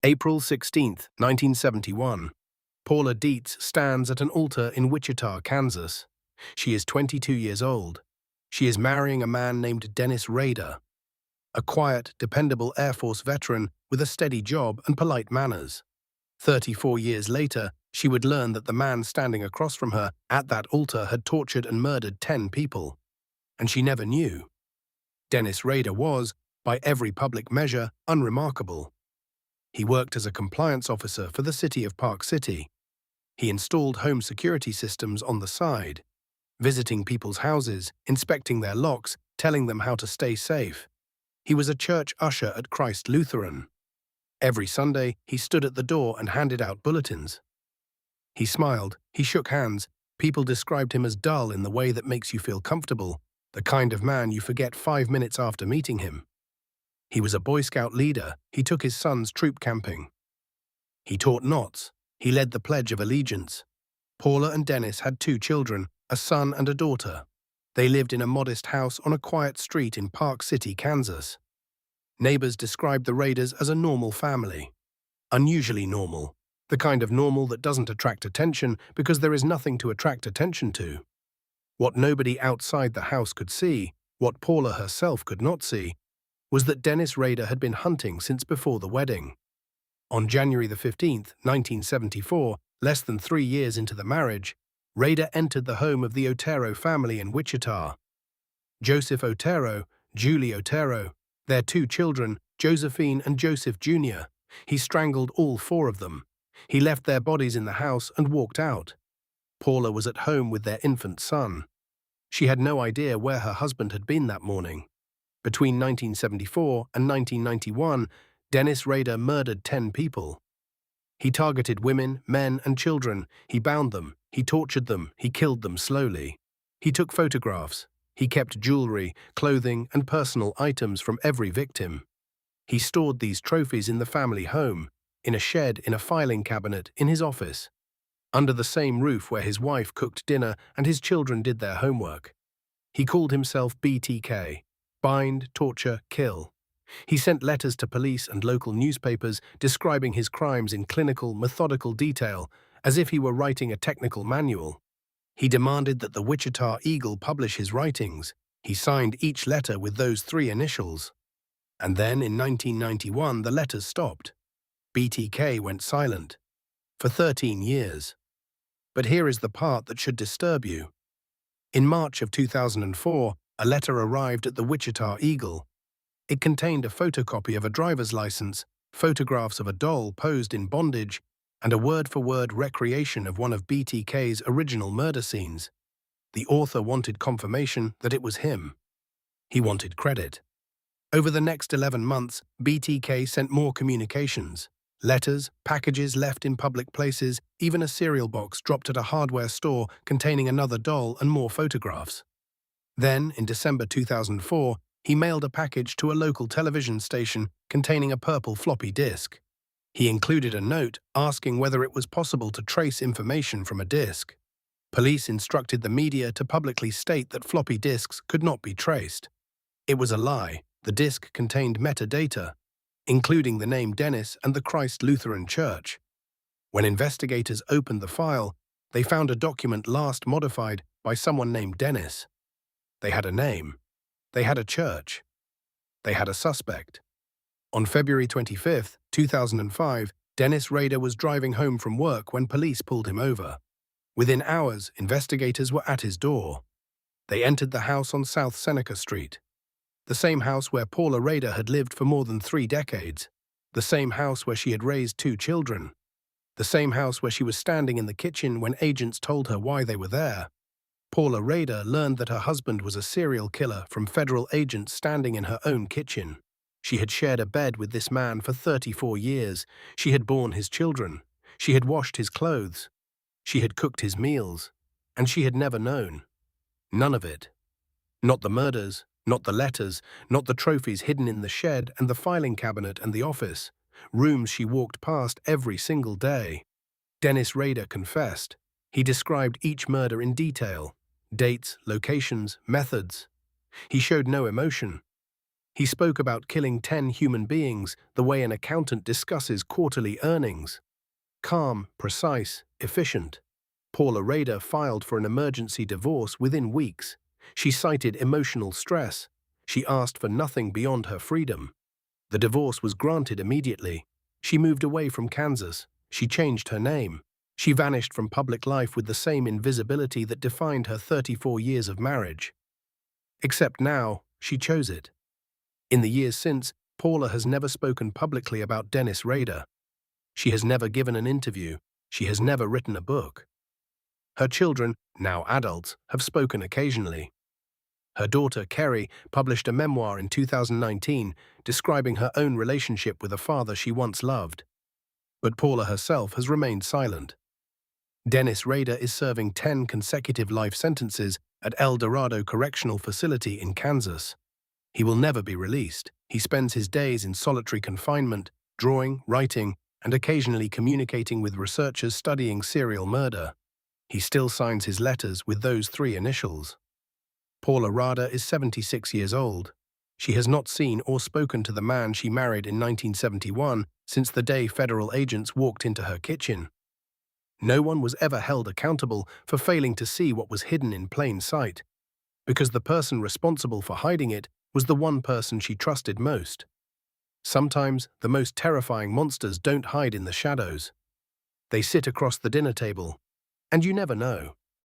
April 16, 1971. Paula Dietz stands at an altar in Wichita, Kansas. She is 22 years old. She is marrying a man named Dennis Rader, a quiet, dependable Air Force veteran with a steady job and polite manners. 34 years later, she would learn that the man standing across from her at that altar had tortured and murdered 10 people. And she never knew. Dennis Rader was, by every public measure, unremarkable. He worked as a compliance officer for the city of Park City. He installed home security systems on the side, visiting people's houses, inspecting their locks, telling them how to stay safe. He was a church usher at Christ Lutheran. Every Sunday, he stood at the door and handed out bulletins. He smiled, he shook hands. People described him as dull in the way that makes you feel comfortable, the kind of man you forget 5 minutes after meeting him. He was a Boy Scout leader. He took his sons troop camping. He taught knots. He led the Pledge of Allegiance. Paula and Dennis had 2 children, a son and a daughter. They lived in a modest house on a quiet street in Park City, Kansas. Neighbors described the Raiders as a normal family. Unusually normal. The kind of normal that doesn't attract attention because there is nothing to attract attention to. What nobody outside the house could see, what Paula herself could not see, was that Dennis Rader had been hunting since before the wedding. On January 15, 1974, less than 3 years into the marriage, Rader entered the home of the Otero family in Wichita. Joseph Otero, Julie Otero, their 2 children, Josephine and Joseph Jr. He strangled all 4 of them. He left their bodies in the house and walked out. Paula was at home with their infant son. She had no idea where her husband had been that morning. Between 1974 and 1991, Dennis Rader murdered 10 people. He targeted women, men, and children. He bound them. He tortured them. He killed them slowly. He took photographs. He kept jewelry, clothing, and personal items from every victim. He stored these trophies in the family home, in a shed, in a filing cabinet, in his office, under the same roof where his wife cooked dinner and his children did their homework. He called himself BTK. Bind, torture, kill. He sent letters to police and local newspapers describing his crimes in clinical, methodical detail, as if he were writing a technical manual. He demanded that the Wichita Eagle publish his writings. He signed each letter with those 3 initials. And then, in 1991, the letters stopped. BTK went silent. For 13 years. But here is the part that should disturb you. In March of 2004, a letter arrived at the Wichita Eagle. It contained a photocopy of a driver's license, photographs of a doll posed in bondage, and a word-for-word recreation of one of BTK's original murder scenes. The author wanted confirmation that it was him. He wanted credit. Over the next 11 months, BTK sent more communications. Letters, packages left in public places, even a cereal box dropped at a hardware store containing another doll and more photographs. Then, in December 2004, he mailed a package to a local television station containing a purple floppy disk. He included a note asking whether it was possible to trace information from a disk. Police instructed the media to publicly state that floppy disks could not be traced. It was a lie. The disk contained metadata, including the name Dennis and the Christ Lutheran Church. When investigators opened the file, they found a document last modified by someone named Dennis. They had a name. They had a church. They had a suspect. On February 25, 2005, Dennis Rader was driving home from work when police pulled him over. Within hours, investigators were at his door. They entered the house on South Seneca Street. The same house where Paula Rader had lived for more than 3 decades. The same house where she had raised 2 children. The same house where she was standing in the kitchen when agents told her why they were there. Paula Rader learned that her husband was a serial killer from federal agents standing in her own kitchen. She had shared a bed with this man for 34 years. She had borne his children. She had washed his clothes. She had cooked his meals. And she had never known. None of it. Not the murders, not the letters, not the trophies hidden in the shed and the filing cabinet and the office, rooms she walked past every single day. Dennis Rader confessed. He described each murder in detail. Dates, locations, methods. He showed no emotion. He spoke about killing 10 human beings the way an accountant discusses quarterly earnings. Calm, precise, efficient. Paula Rader filed for an emergency divorce within weeks. She cited emotional stress. She asked for nothing beyond her freedom. The divorce was granted immediately. She moved away from Kansas. She changed her name. She vanished from public life with the same invisibility that defined her 34 years of marriage. Except now, she chose it. In the years since, Paula has never spoken publicly about Dennis Rader. She has never given an interview. She has never written a book. Her children, now adults, have spoken occasionally. Her daughter, Kerry, published a memoir in 2019 describing her own relationship with a father she once loved. But Paula herself has remained silent. Dennis Rader is serving 10 consecutive life sentences at El Dorado Correctional Facility in Kansas. He will never be released. He spends his days in solitary confinement, drawing, writing, and occasionally communicating with researchers studying serial murder. He still signs his letters with those 3 initials. Paula Rader is 76 years old. She has not seen or spoken to the man she married in 1971 since the day federal agents walked into her kitchen. No one was ever held accountable for failing to see what was hidden in plain sight, because the person responsible for hiding it was the one person she trusted most. Sometimes the most terrifying monsters don't hide in the shadows. They sit across the dinner table, and you never know.